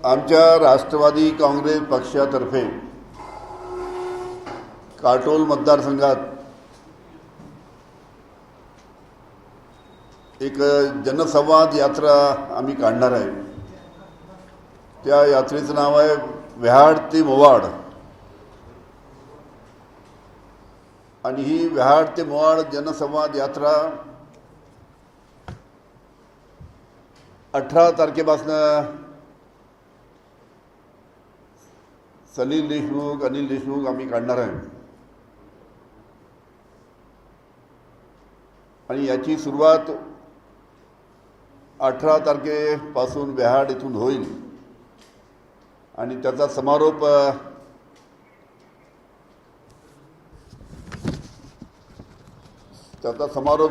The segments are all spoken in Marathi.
आमच्या राष्ट्रवादी काँग्रेस पक्षातर्फे काटोल मतदारसंघात एक जनसंवाद यात्रा आम्ही काढणार आहे। त्या यात्रेचं नाव आहे व्याहाड ते मोवाड। आणि ही व्याहाड ते मोवाड जनसंवाद यात्रा 18 तारखेपासून सलील देशमुख, अनिल देशमुख आम्ही काढणार आहे। आणि याची सुरुवात 18 तारखेपासून व्याहाड इथून होईल आणि त्याचा समारोप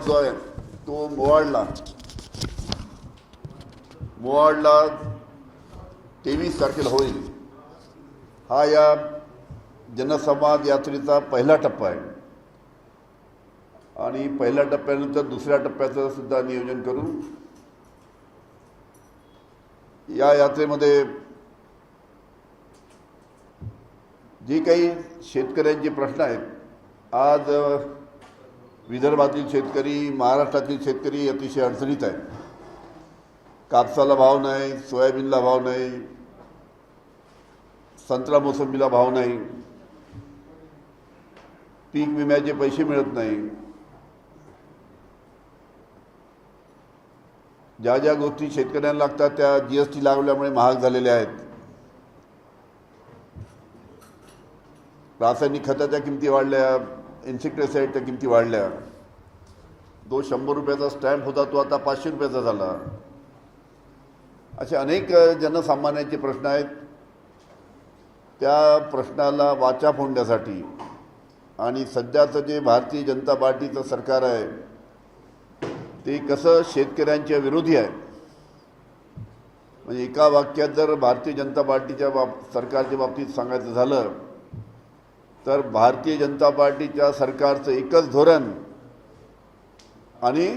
जो आहे तो मोवाडला 23 तारखेला होईल। हा या जनसंवाद यात्रेचा पहिला टप्पा आहे आणि पहिल्या टप्प्यानंतर दुसऱ्या टप्प्याचं सुद्धा नियोजन करू। या यात्रेमध्ये जे काही शेतकऱ्यांचे प्रश्न आहेत, आज विदर्भातील शेतकरी, महाराष्ट्रातील शेतकरी अतिशय अडचणीत आहे। कापसाला भाव नाही, सोयाबीनला भाव नाही, संत्रा मोसंबीला भाव नाही, पीक विम्याचे पैसे मिळत नाही। ज्या ज्या गोष्टी शेतकऱ्यांना लागतात त्या जीएसटी लागल्यामुळे महाग झालेल्या आहेत। रासायनिक खताच्या किमती वाढल्या, इन्सेक्टिसाइडच्या किमती वाढल्या। जो 100 रुपयाचा स्टॅम्प होता तो आता 500 रुपयाचा झाला। असे अनेक जनसामान्यांचे प्रश्न आहेत। त्या प्रश्नाला वाचा फोडण्यासाठी आणि सध्याचं जे भारतीय जनता पार्टीचं सरकार आहे ते कसं शेतकऱ्यांच्या विरोधी आहे, म्हणजे एका वाक्यात जर भारतीय जनता पार्टीच्या सरकारच्या बाबतीत सांगायचं झालं तर भारतीय जनता पार्टीच्या सरकारचं एकच धोरण आणि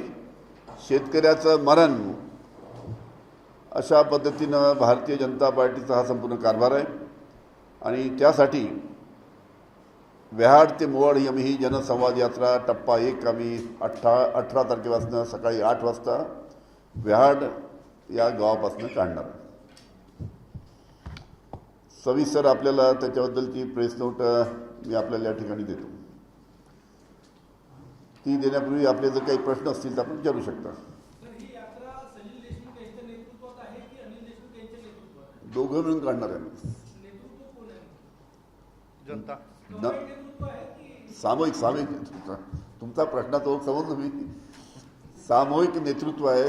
शेतकऱ्याचं मरण, अशा पद्धतीनं भारतीय जनता पार्टीचा हा संपूर्ण कारभार आहे। आणि त्यासाठी व्याहाड ते मोवाड ही जनसंवाद यात्रा टप्पा 1 आम्ही 18 तारखेपासून सकाळी 8 वाजता व्याहाड या गावापासून काढणार। सविस्तर आपल्याला त्याच्याबद्दलची प्रेस नोट मी आपल्याला या ठिकाणी देतो। ती देण्यापूर्वी आपले जर काही प्रश्न असतील तर आपण विचारू शकता। दोघं मिळून काढणार आहे। सामूहिक तुमचा प्रश्न तो समजलो मी। सामूहिक नेतृत्व आहे।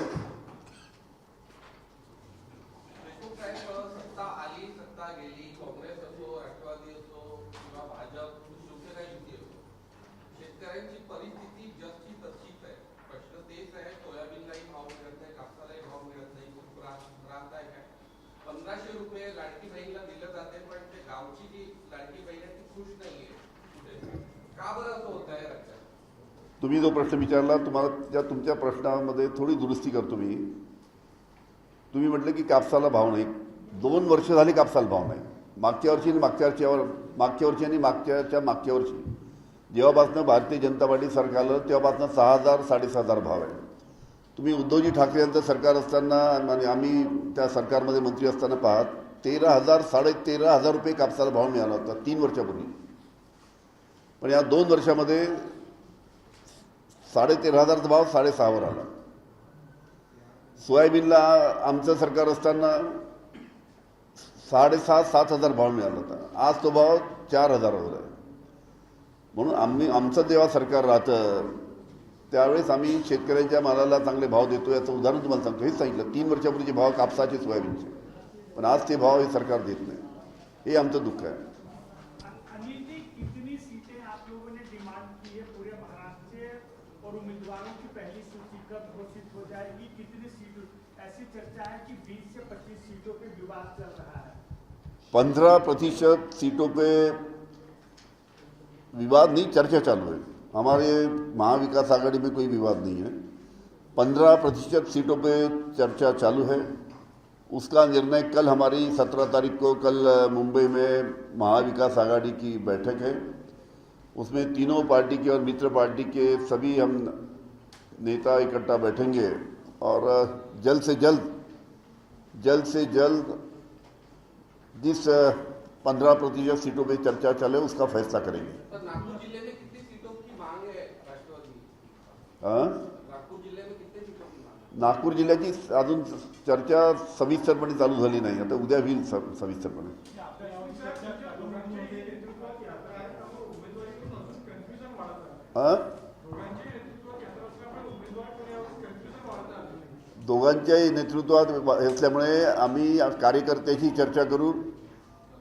तुम्ही जो प्रश्न विचारला तुम्हाला तुमच्या प्रश्नामध्ये थोडी दुरुस्ती करतो मी। तुम्ही म्हटलं की कापसाला भाव नाही, 2 वर्ष झाली कापसाला भाव नाही। मागच्या वर्षी आणि मागच्या वर्षी जेव्हापासून भारतीय जनता पार्टी सरकार आलं तेव्हापासून 6,000 साडेसहा भाव आहे। तुम्ही उद्धवजी ठाकरे यांचं सरकार असताना आणि आम्ही त्या सरकारमध्ये मंत्री असताना पाहात 13,000 13,500 रुपये कापसाला भाव मिळाला होता 3 वर्षापूर्वी। पण या 2 वर्षामध्ये 13,500चा भाव 6,500 वर आला। सोयाबीनला आमचं सरकार असताना 6,500-7,000 भाव मिळाला होता, आज तो भाव 4,000 वर आहे। म्हणून आमचं जेव्हा सरकार राहतं त्यावेळेस आम्ही शेतकऱ्यांच्या मालाला चांगले भाव देतो। याचं उदाहरण तुम्हाला सांगतो। हेच सांगितलं 3 वर्षापूर्वीचे भाव कापसाचे, सोयाबीनचे, पण आज ते भाव हे सरकार देत नाही। हे आमचं दुःख आहे। और उम्मीदवारों की पहली सूची कब घोषित हो जाएगी? कितनी सीटों? ऐसी चर्चा है कि 20 से 25 सीटों पे विवाद चल रहा है। 15% सीटों पे विवाद नहीं, चर्चा चालू है। हमारे महाविकास आघाड़ी में कोई विवाद नहीं है। 15% सीटों पे चर्चा चालू है उसका निर्णय कल हमारी 17 तारीख को कल मुंबई में महाविकास आघाड़ी की बैठक है। उसमें तीनों पार्टी के और मित्र पार्टी के सभी हम नेता इकट्ठा बैठेंगे और जल्द से जल्द जिस 15% सीटों पे चर्चा चले उसका फैसला करेंगे। तर नागपूर जिले में कितनी सीटों की मांग है राष्ट्रवादी? नागपूर जिले में कितनी सीटों की मांग है? नागपूर जिल्ह्याची अजून चर्चा सविस्तरपणे चालू झाली नाही, आता उद्या होईल सविस्तरपणे। दोघांच्याही नेतृत्वात असल्यामुळे आम्ही कार्यकर्त्याची चर्चा करू,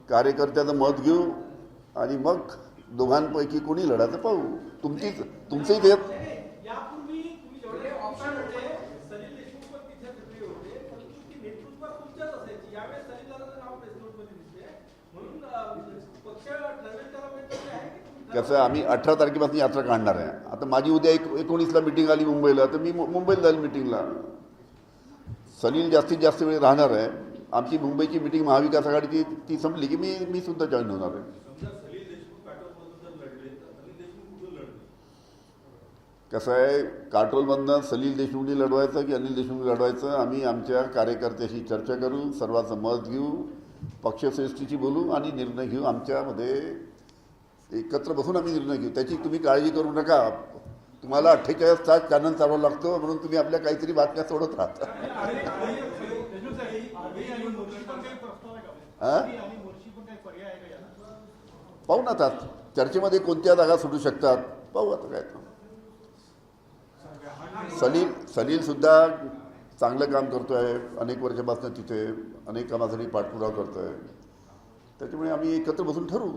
कार्यकर्त्याचं मत घेऊ आणि मग दोघांपैकी कोणी लढायचं पाहू। तुमचंही ते यापूर्वी तुम्ही जेवढे ऑप्शन होते सलील देशमुख पण तिथे सक्रिय होते, परंतु ती नेतृत्वात तुमच्याच असायची। यावेळेस सलील दादाचं नाव प्रेस नोटमध्ये दिसते, म्हणून पक्ष ठरवेल त्याला पाहिजे आहे की कसं आम्ही 18 तारखेपासून यात्रा काढणार आहे। आता माझी उद्या 19ला मीटिंग आली मुंबईला, तर मी मुंबईला जाईल मीटिंगला। सलील जास्तीत जास्त वेळ राहणार आहे। आमची मुंबईची मीटिंग महाविकास आघाडीची ती संपली की मी सुद्धा जॉईन होणार आहे। कसं आहे, काटोलमधनं सलील देशमुखनी लढवायचं की अनिल देशमुखनी लढवायचं, आम्ही आमच्या कार्यकर्त्याशी चर्चा करू, सर्वांचं मत घेऊ, पक्षश्रेष्ठीशी बोलू आणि निर्णय घेऊ। आमच्यामध्ये एकत्र बसून आम्ही निर्णय घेऊ, त्याची तुम्ही काळजी करू नका। तुम्हाला 48 तास चॅनल चालवावं लागतं म्हणून तुम्ही आपल्या काहीतरी बातम्या सोडत राहता। पाहू ना, आता चर्चेमध्ये कोणत्या जागा सुटू शकतात पाहू। आता काय सलील सुद्धा चांगलं काम करतोय, अनेक वर्षापासून तिथे अनेक कामासाठी पाठपुरावा करतोय, त्याच्यामुळे आम्ही एकत्र बसून ठरवू।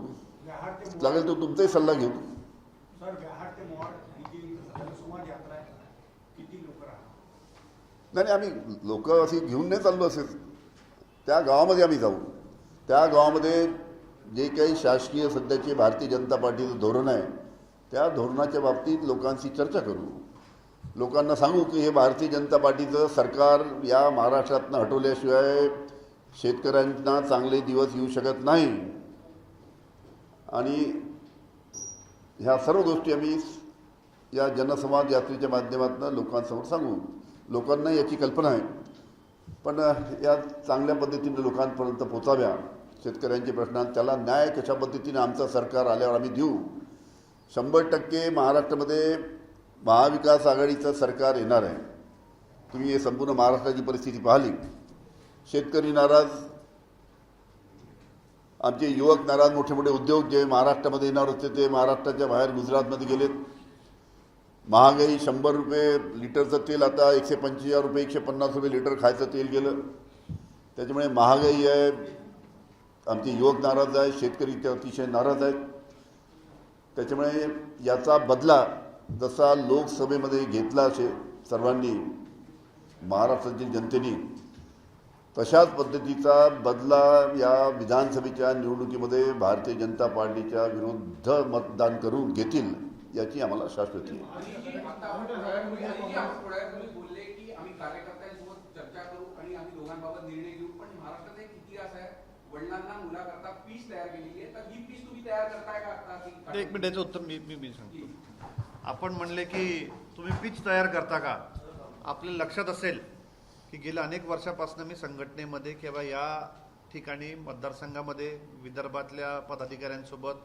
लागेल तो तुमचाही सल्ला घेऊ। नाही, आम्ही लोक अशी घेऊन नाही चाललो असेल, त्या गावामध्ये आम्ही जाऊ। त्या गावामध्ये जे काही शासकीय सध्याचे भारतीय जनता पार्टीचं धोरण आहे त्या धोरणाच्या बाबतीत लोकांशी चर्चा करू, लोकांना सांगू की हे भारतीय जनता पार्टीचं सरकार या महाराष्ट्रातनं हटवल्याशिवाय शेतकऱ्यांना चांगले दिवस येऊ शकत नाही। आणि ह्या सर्व गोष्टी आम्ही या जनसंवाद यात्रेच्या माध्यमातून लोकांसमोर सांगू। लोकांना याची कल्पना आहे, पण या चांगल्या पद्धतीने लोकांपर्यंत पोचाव्या। शेतकऱ्यांचे प्रश्न त्याला न्याय कशा पद्धतीने आमचं सरकार आल्यावर आम्ही देऊ। 100% महाराष्ट्रामध्ये महाविकास आघाडीचं सरकार येणार आहे। तुम्ही हे संपूर्ण महाराष्ट्राची परिस्थिती पाहिली, शेतकरी नाराज, आमचे युवक नाराज, मोठे मोठे उद्योग जे महाराष्ट्रामध्ये येणार होते ते महाराष्ट्राच्या बाहेर गुजरातमध्ये गेलेत। महागाई 100 रुपये लिटरचं तेल आता 125 रुपये 150 रुपये लिटर खायचं तेल गेलं, त्याच्यामुळे महागाई आहे। आमचे युवक नाराज आहे, शेतकरी ते अतिशय नाराज आहेत। त्याच्यामुळे याचा बदला जसा लोकसभेमध्ये घेतला सर्वांनी महाराष्ट्रातील जनतेने, तशाच पद्धतीचा बदला या विधानसभेच्या निवडणुकीमध्ये भारतीय जनता पार्टीच्या विरुद्ध मतदान करून घेतील याची आम्हाला शाश्वती आहे। बोलले की आम्ही कार्यकर्त्यांसोबत चर्चा करू आणि आम्ही दोघांबाबत निर्णय घेऊ, पण महाराष्ट्रात एक इतिहास आहे, वडिलांना मुलाकरता पीस तयार केलेली आहे, तर ही पीस तुम्ही तयार करताय का आता? एक मिनिटाचं उत्तर मी सांगतो। आपण म्हणले की तुम्ही पिच तयार करता का, आपल्या लक्षात असेल की गेल्या अनेक वर्षापासून मी संघटनेमध्ये किंवा या ठिकाणी मतदारसंघामध्ये विदर्भातल्या पदाधिकाऱ्यांसोबत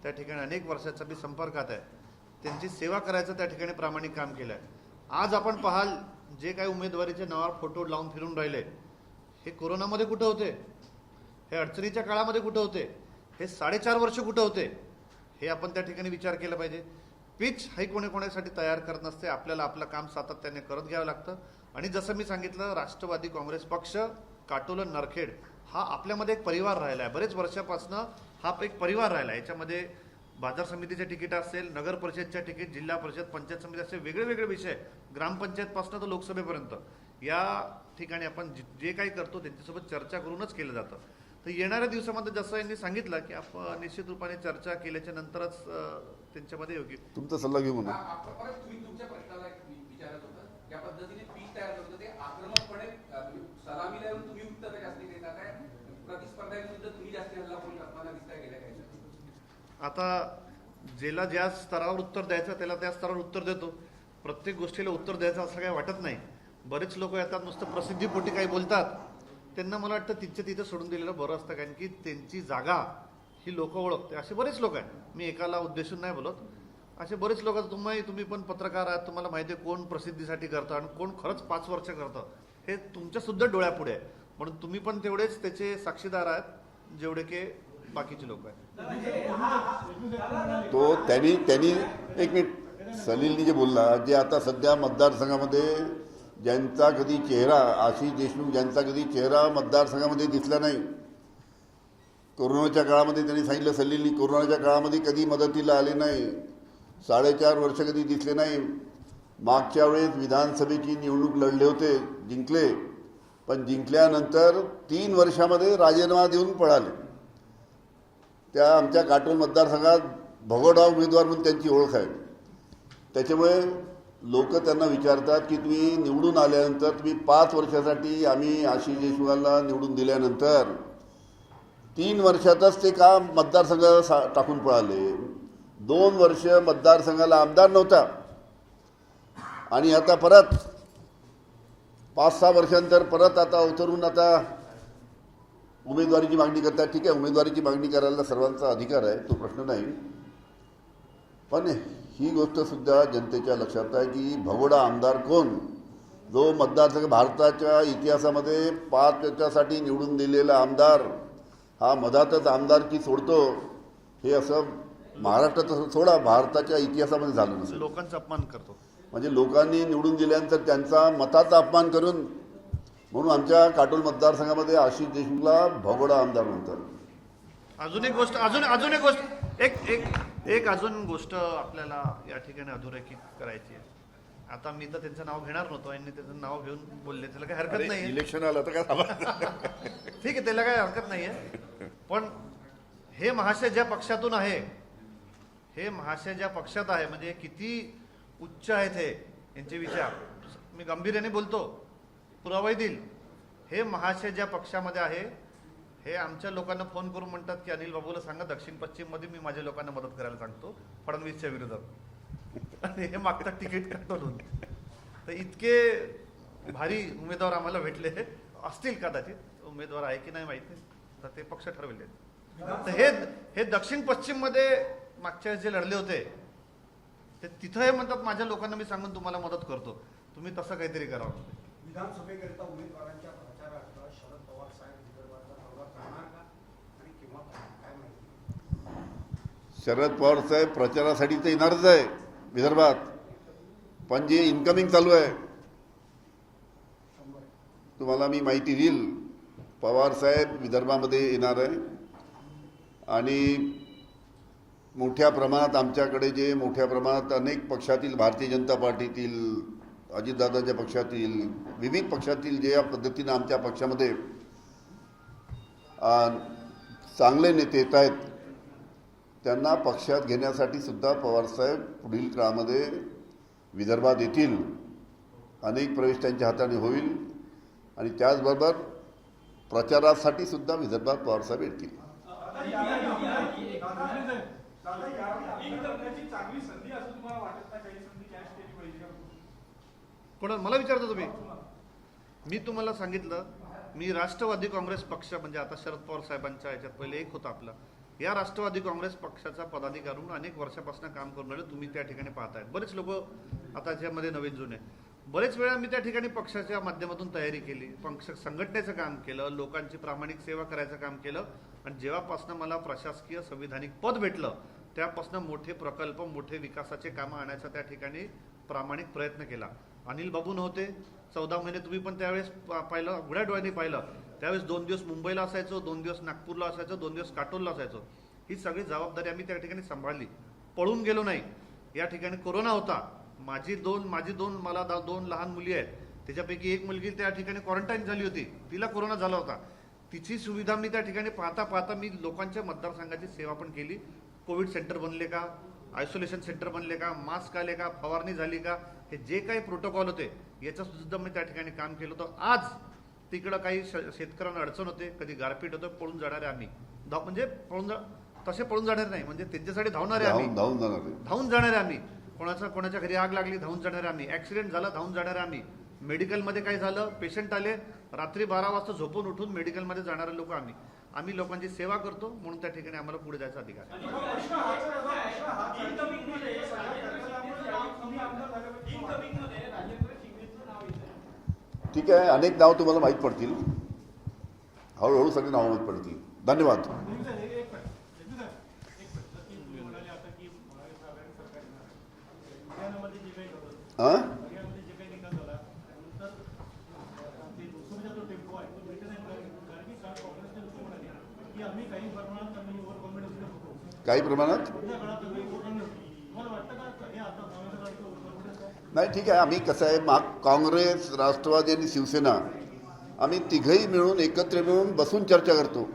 त्या ठिकाणी अनेक वर्षाचा मी संपर्कात आहे, त्यांची सेवा करायचं त्या ठिकाणी प्रामाणिक काम केलं आहे। आज आपण पाहाल जे काही उमेदवारीचे नावावर फोटो लावून फिरून राहिले, हे कोरोनामध्ये कुठं होते, हे अडचणीच्या काळामध्ये कुठं होते, हे 4.5 वर्ष कुठं होते, हे आपण त्या ठिकाणी विचार केला पाहिजे। पिच हे कोणासाठी तयार करत नसते, आपल्याला आपलं काम सातत्याने करत घ्यावं लागतं। आणि जसं मी सांगितलं, राष्ट्रवादी काँग्रेस पक्ष, काटोल, नरखेड हा आपल्यामध्ये एक परिवार राहिला आहे, बरेच वर्षापासून हा एक परिवार राहिला आहे। याच्यामध्ये बाजार समितीचे तिकीट असेल, नगर परिषदच्या तिकीट, जिल्हा परिषद, पंचायत समिती असे वेगळे वेगळे विषय, ग्रामपंचायतपासून तर लोकसभेपर्यंत या ठिकाणी आपण जे काही करतो त्यांच्यासोबत चर्चा करूनच केलं जातं। तर येणाऱ्या दिवसामध्ये जसं यांनी सांगितलं की आपण निश्चित रूपाने चर्चा केल्याच्या नंतरच त्यांच्यामध्ये योग्य तुमचा सल्ला घेऊ म्हणून तुम्ही तुमच्या प्रश्नाला विचारत होता, त्या पद्धतीने पीस तयार करतो ते आक्रमकपणे सलामीला येऊन तुम्ही उत्तर आता ज्याला ज्या स्तरावर उत्तर द्यायचं त्याला त्या स्तरावर उत्तर देतो. प्रत्येक गोष्टीला उत्तर द्यायचं असं काही वाटत नाही. बरेच लोक येतात नुसतं प्रसिद्धीपोटी काही बोलतात, त्यांना मला वाटतं तिथच्या तिथं सोडून दिलेलं बरं असतं, कारण की त्यांची जागा ही लोक ओळखते. असे बरेच लोक आहेत, मी एकाला उद्देशून नाही बोलत, असे बरेच लोक. तुम्ही पण पत्रकार आहात, तुम्हाला माहिती आहे कोण प्रसिद्धीसाठी करतं आणि कोण खरंच 5 वर्ष करतं हे तुमच्या सुद्धा डोळ्यापुढे आहे. म्हणून तुम्ही पण तेवढेच त्याचे साक्षीदार आहात जेवढे की बाकीचे लोक आहेत. तो त्यांनी एक मिनिट, सलीलनी जे बोलला, जे आता सध्या मतदारसंघामध्ये ज्यांचा कधी चेहरा, आशिष देशमुख ज्यांचा कधी चेहरा मतदारसंघामध्ये दिसला नाही, कोरोनाच्या काळामध्ये त्यांनी सांगितलं, सलीलनी कोरोनाच्या काळामध्ये कधी मदतीला आले नाही, 4.5 वर्ष कधी दिसले नाही. मागच्या वेळेस विधानसभेची निवडणूक लढले होते, जिंकले, पण जिंकल्यानंतर 3 वर्षामध्ये राजीनामा देऊन पळाले. त्या आमच्या काटोल मतदारसंघात भगोडा उमेदवार म्हणून त्यांची ओळख आहे. त्याच्यामुळे लोक त्यांना विचारतात की तुम्ही निवडून आल्यानंतर, तुम्ही 5 वर्षासाठी आम्ही आशिष देशमुखांना निवडून दिल्यानंतर 3 वर्षातच ते का मतदारसंघ टाकून पळाले. 2 वर्ष मतदारसंघाला आमदार नव्हता आणि आता परत 5-6 वर्षांतर परत आता उतरून आता उमेदवारीची मागणी करतात. ठीक आहे, उमेदवारीची मागणी करायला सर्वांचा अधिकार आहे, तो प्रश्न नाही. पण ही गोष्टसुद्धा जनतेच्या लक्षात आहे की भगोडा आमदार कोण, जो मतदारसंघ भारताच्या इतिहासामध्ये 5 वर्षासाठी निवडून दिलेला आमदार हा मधातच आमदारकी सोडतो, हे असं महाराष्ट्रात सोडा भारताच्या इतिहासामध्ये झालं नसेल. लोकांचा अपमान करतो. म्हणजे लोकांनी निवडून दिल्यानंतर त्यांचा मताचा अपमान करून, म्हणून आमच्या काटोल मतदारसंघामध्ये आशिष देशमुखला भगोडा आमदार म्हणतात. अजून एक गोष्ट अजून गोष्ट आपल्याला या ठिकाणी अधोरेखित करायची आहे. आता मी तर त्यांचं नाव घेणार नव्हतो, यांनी त्याचं नाव घेऊन बोलले, त्याला काही हरकत नाही. इलेक्शन आलं तर काय ठीक आहे, त्याला काही हरकत नाहीये. पण हे महाशय ज्या पक्षातून आहे, हे महाशय ज्या पक्षात आहे, म्हणजे किती उच्च आहेत हे यांचे विचार. मी गांभीर्याने बोलतो, पुरावाही देईल. हे महाशय ज्या पक्षामध्ये आहे, हे आमच्या लोकांना फोन करून म्हणतात की अनिल बाबूला सांगा दक्षिण पश्चिम मध्ये मी माझ्या लोकांना मदत करायला सांगतो फडणवीसच्या विरोधात, आणि हे मागतात तिकीट काढून. तर इतके भारी उमेदवार आम्हाला भेटले असतील, कदाचित उमेदवार आहे की नाही माहिती नाही, तर ते पक्ष ठरवले. तर हे दक्षिण पश्चिम मध्ये मागच्या वेळेस जे लढले होते, ते तिथं हे म्हणतात माझ्या लोकांना मी सांगून तुम्हाला मदत करतो, तुम्ही तसं काहीतरी करावं. विधानसभेकरिता उमेदवारांच्या प्रचारार्थ शरद पवार साहेब विदर्भाचा दौरा करणार का आणि किंवा काय माहिती? शरद पवार साहेब प्रचारासाठी तर येणारच आहे विदर्भात, पण जे इन्कमिंग चालू आहे तुम्हाला मी माहिती देईल. पवार साहेब विदर्भामध्ये येणार आहे आणि मोठ्या प्रमाणात आमच्याकडे जे मोठ्या प्रमाणात अनेक पक्षातील, भारतीय जनता पार्टीतील, अजितदादांच्या पक्षातील, विविध पक्षातील जे या पद्धतीनं आमच्या पक्षामध्ये चांगले नेते येत आहेत, त्यांना पक्षात घेण्यासाठी सुद्धा पवारसाहेब पुढील काळामध्ये विदर्भात येतील. अनेक प्रवेश त्यांच्या हाताने होईल आणि त्याचबरोबर प्रचारासाठी सुद्धा विदर्भात पवारसाहेब येतील. चांगली संधी असं तुम्हाला वाटत नाही? काही संधी कॅश केली पाहिजे का? कोणा मला विचारता तुम्ही? मी तुम्हाला सांगितलं, मी राष्ट्रवादी काँग्रेस पक्ष, म्हणजे आता शरद पवार साहेबांच्या ह्याच्यात पहिले एक होता आपला, या राष्ट्रवादी काँग्रेस पक्षाचा पदाधिकारी म्हणून अनेक वर्षापासून काम करून राहिले. तुम्ही त्या ठिकाणी पाहताय बरेच लोक आता त्याच्यामध्ये नवीन जुने. बरेच वेळा मी त्या ठिकाणी पक्षाच्या माध्यमातून तयारी केली, पक्ष संघटनेचं काम केलं, लोकांची प्रामाणिक सेवा करायचं काम केलं. आणि जेव्हापासून मला प्रशासकीय संविधानिक पद भेटलं त्यापासून मोठे प्रकल्प, मोठे विकासाचे कामं आणायचा त्या ठिकाणी प्रामाणिक प्रयत्न केला. अनिल बाबू नव्हते 14 महिने, तुम्ही पण त्यावेळेस पाहिलं, उघड्या डोळ्यांनी पाहिलं. त्यावेळेस 2 दिवस मुंबईला असायचो, 2 दिवस नागपूरला असायचो, 2 दिवस काटोलला असायचो. ही सगळी जबाबदारी आम्ही त्या ठिकाणी सांभाळली, पळून गेलो नाही. या ठिकाणी कोरोना होता, मला 2 लहान मुली आहेत, त्याच्यापैकी एक मुलगी त्या ठिकाणी क्वारंटाईन झाली होती, तिला कोरोना झाला होता. तिची सुविधा मी त्या ठिकाणी पाहता मी लोकांच्या मतदारसंघाची सेवा पण केली. कोविड सेंटर बनले का, आयसोलेशन सेंटर बनले का, मास्क आले का, फवारणी झाली का, हे जे काही प्रोटोकॉल होते याचं सुद्धा मी त्या ठिकाणी काम केलं होतं. आज तिकडं काही शेतकऱ्यांना अडचण होते, कधी गारपीट होतं, पळून जाणारे आम्ही, म्हणजे तसे पळून जाणार नाही, म्हणजे त्यांच्यासाठी धावणारे आम्ही, धावून जाणार आहे. धावून जाणारे आम्ही. कोणाच्या घरी आग लागली धावून जाणारे आम्ही, ऍक्सिडेंट झाला धावून जाणारे आम्ही, मेडिकलमध्ये काय झालं, पेशंट आले, रात्री 12 वाजता झोपून उठून मेडिकलमध्ये जाणारे लोक आम्ही लोकांची सेवा करतो, म्हणून त्या ठिकाणी आम्हाला पुढे जायचा अधिकार आहे. ठीक आहे, अनेक नाव तुम्हाला माहीत पडतील, हळूहळू सगळी नावं माहीत पडतील. धन्यवाद. हां काही प्रमाणात नाही. ठीक आहे, आम्ही कसं आहे, काँग्रेस, राष्ट्रवादी आणि शिवसेना आम्ही तिघही मिळून एकत्र मिळून बसून चर्चा करतो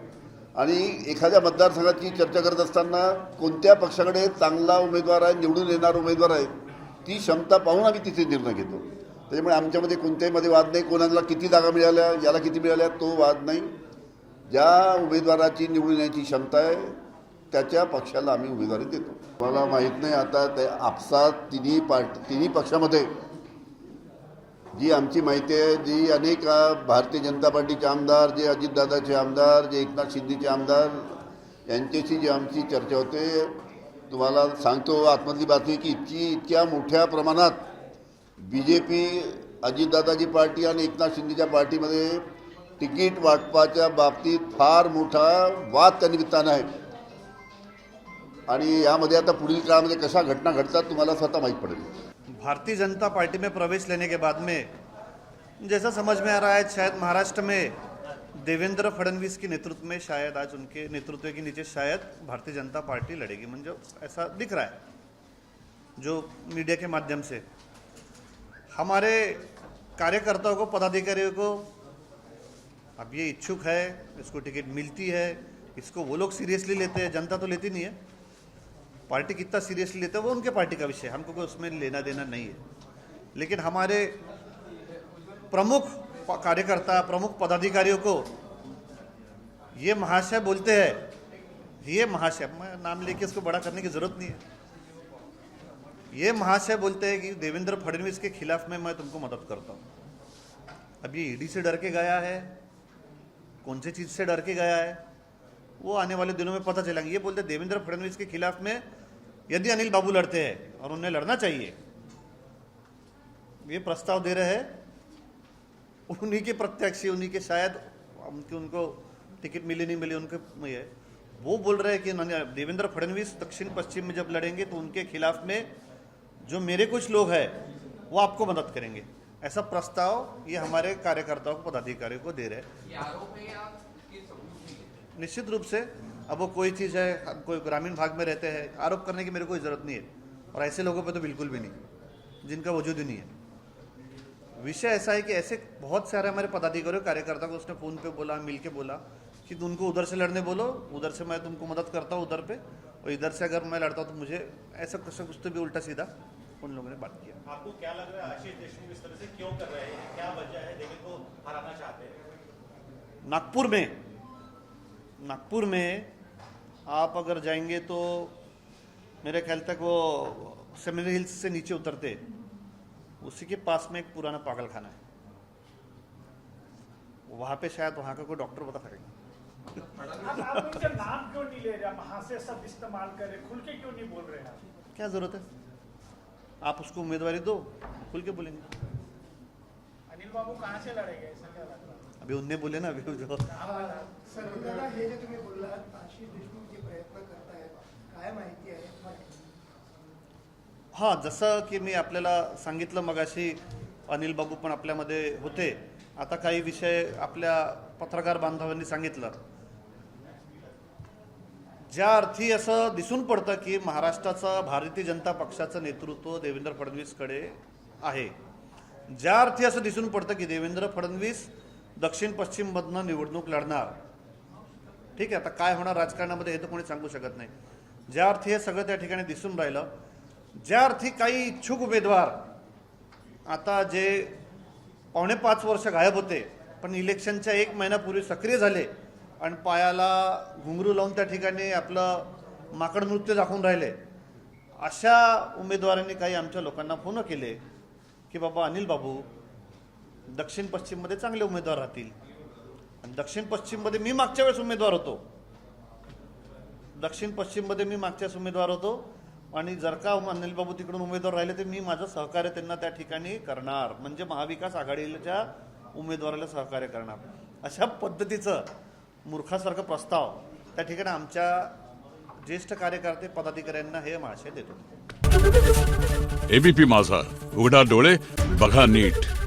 आणि एखाद्या मतदारसंघाची चर्चा करत असताना कोणत्या पक्षाकडे चांगला उमेदवार आहे, निवडून येणारा उमेदवार आहे, ती क्षमता पाहून आम्ही तिथे निर्णय घेतो. त्याच्यामुळे आमच्यामध्ये कोणत्याही मध्ये वाद नाही. कोणाला किती जागा मिळाल्या, याला किती मिळाल्या, तो वाद नाही. ज्या उमेदवाराची निवडून येण्याची क्षमता आहे त्याच्या पक्षाला आम्ही उमेदवारी देतो. मला माहीत नाही आता ते आपसात तिन्ही पक्षामध्ये जी आमची माहिती आहे, जी अनेक भारतीय जनता पार्टीचे आमदार, जे अजितदादाचे आमदार, जे एकनाथ शिंदेचे आमदार यांच्याशी जी आमची चर्चा होते, तुम्हाला सांगतो आतमधली बातमी की इतक्या मोठ्या प्रमाणात BJP, अजितदादाची पार्टी आणि एकनाथ शिंदेच्या पार्टीमध्ये तिकीट वाटपाच्या बाबतीत फार मोठा वाद त्या निमित्तानं आहे आणि यामध्ये आता पुढील काळामध्ये कशा घटना घडतात तुम्हाला स्वतः माहीत पडेल. भारतीय जनता पार्टी में प्रवेश लेने के बाद में जैसा समझ में आ रहा है, शायद महाराष्ट्र में देवेंद्र फडणवीस के नेतृत्व में, शायद आज उनके नेतृत्व के नीचे शायद भारतीय जनता पार्टी लड़ेगी, म्हणजे ऐसा दिख रहा है जो मीडिया के माध्यम से. हमारे कार्यकर्ताओं को, पदाधिकारियों को अब ये इच्छुक है, इसको टिकट मिलती है, इसको वो लोग सीरियसली लेते हैं, जनता तो लेती नहीं है. पार्टी कितना सीरियसली लेते हैं वो उनके पार्टी का विषय है, हमको कोई उसमें लेना देना नहीं है. लेकिन हमारे प्रमुख कार्यकर्ता, प्रमुख पदाधिकारियों को ये महाशय बोलते हैं, ये महाशय, मैं नाम लेके इसको बड़ा करने की जरूरत नहीं है, ये महाशय बोलते हैं कि देवेंद्र फडणवीस के खिलाफ में मैं तुमको मदद करता हूँ. अब ये ईडी से डर के गया है, कौन सी चीज़ से डर के गया है, वो आने वाले दिनों में पता चलेगा. ये बोलते देवेंद्र फडणवीस के खिलाफ में यदि अनिल बाबू लड़ते हैं, और उन्हें लड़ना चाहिए, ये प्रस्ताव दे रहे हैं, उन्हीं के प्रत्याशी, उन्हीं के शायद उनको टिकट मिली नहीं मिली उनके ये, वो बोल रहे हैं कि देवेंद्र फडणवीस दक्षिण पश्चिम में जब लड़ेंगे तो उनके खिलाफ में जो मेरे कुछ लोग हैं वो आपको मदद करेंगे. ऐसा प्रस्ताव ये हमारे कार्यकर्ताओं को, पदाधिकारियों को दे रहे हैं. निश्चित रूप से अब वो कोई चीज़ है, कोई ग्रामीण भाग में रहते हैं, आरोप करने की मेरे को ज़रूरत नहीं है, और ऐसे लोगों पे तो बिल्कुल भी नहीं, जिनका वजूद ही नहीं है. विषय ऐसा है कि ऐसे बहुत सारे हमारे पदाधिकारियों, कार्यकर्ता को उसने फ़ोन पे बोला, मिल के बोला कि उनको उधर से लड़ने बोलो, उधर से मैं तुमको मदद करता हूँ उधर पे, और इधर से अगर मैं लड़ता हूँ तो मुझे ऐसा कुछ तो भी उल्टा सीधा उन लोगों ने बात किया. आपको क्या लग रहा है आशीष देशमुख इस तरह से क्यों कर रहे हैं, क्या वजह है, देवेंद्र को हराना चाहते हैं? नागपुर में आप अगर जाएंगे तो मेरे ख्याल तक वो सेमिनरी हिल्स से नीचे उतरते, उसी के पास में एक पुराना पागल खाना है, वहाँ पे शायद वहाँ का कोई डॉक्टर बता सकेगा. आप उनका नाम क्यों नहीं ले रहे, महाशय शब्द इस्तेमाल कर रहे, खुल के क्यों नहीं बोल रहे हैं? क्या जरूरत है, आप उसको उम्मीदवारी दो, खुल के बोलेंगे. अनिल बाबू कहाँ से लड़ेंगे, ऐसा क्या लग रहा है? अभी उनने बोले ना, अभी जो सर दादा हे जे तुम्ही बोललात आशिष देशमुख जे प्रयत्न करतायत काय माहिती आहे? हां, जसं की मी आपल्याला सांगितलं मगाशी, अनिल बाबू पण आपल्यामध्ये होते, आता काही विषय आपल्या पत्रकार बांधवांनी सांगितलं. ज्या अर्थी असं दिसून पडतं की महाराष्ट्राचं भारतीय जनता पक्षाचं नेतृत्व देवेंद्र फडणवीसकडे आहे, ज्या अर्थी असं दिसून पडतं की देवेंद्र फडणवीस दक्षिण पश्चिममधनं निवडणूक लढणार, ठीक आहे, आता काय होणार राजकारणामध्ये हे तर कोणी सांगू शकत नाही. ज्या अर्थी हे सगळं त्या ठिकाणी दिसून राहिलं, ज्या अर्थी काही इच्छुक उमेदवार आता जे 4.5 वर्ष गायब होते पण इलेक्शनच्या 1 महिन्यापूर्वी सक्रिय झाले आणि पायाला घुंगरू लावून त्या ठिकाणी आपलं माकड नृत्य दाखवून राहिले. अशा उमेदवारांनी काही आमच्या लोकांना फोन केले की बाबा अनिल बाबू दक्षिण पश्चिममध्ये चांगले उमेदवार राहतील. आणि दक्षिण पश्चिममध्ये मी मागच्या वेळेस उमेदवार होतो. दक्षिण पश्चिममध्ये मी मागच्याच उमेदवार होतो. आणि जर का अनिल बाबू तिकडून उमेदवार राहिले तर मी माझं सहकार्य त्यांना त्या ठिकाणी करणार, म्हणजे महाविकास आघाडीच्या उमेदवाराला सहकार्य करणार. अशा पद्धतीचं मूर्खासारखं प्रस्ताव त्या ठिकाणी आमच्या ज्येष्ठ कार्यकर्ते पदाधिकाऱ्यांना हे आशय देतो. एबीपी माझा, उघडा डोळे बघा नीट.